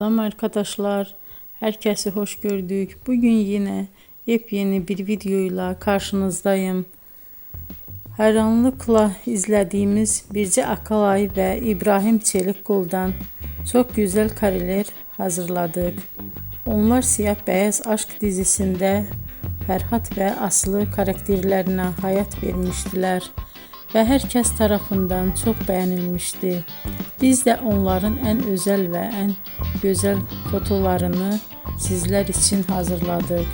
Selam arkadaşlar, herkese hoş gördük. Bugün yine yepyeni bir videoyla karşınızdayım. Hayranlıkla izlediğimiz Birce Akalay ve İbrahim Çelikkol'dan çok güzel kareler hazırladık. Onlar Siyah Beyaz Aşk dizisinde Ferhat ve Aslı karakterlerine hayat vermiştiler ve herkes tarafından çok beğenilmişti. Biz de onların en özel ve en güzel fotolarını sizler için hazırladık.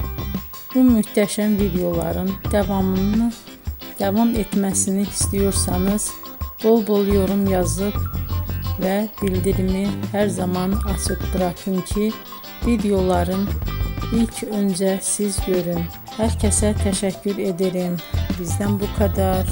Bu muhteşem videoların devam etmesini istiyorsanız bol bol yorum yazıp ve bildirimi her zaman açık bırakın ki videoların ilk önce siz görün. Herkese teşekkür ederim. Bizden bu kadar.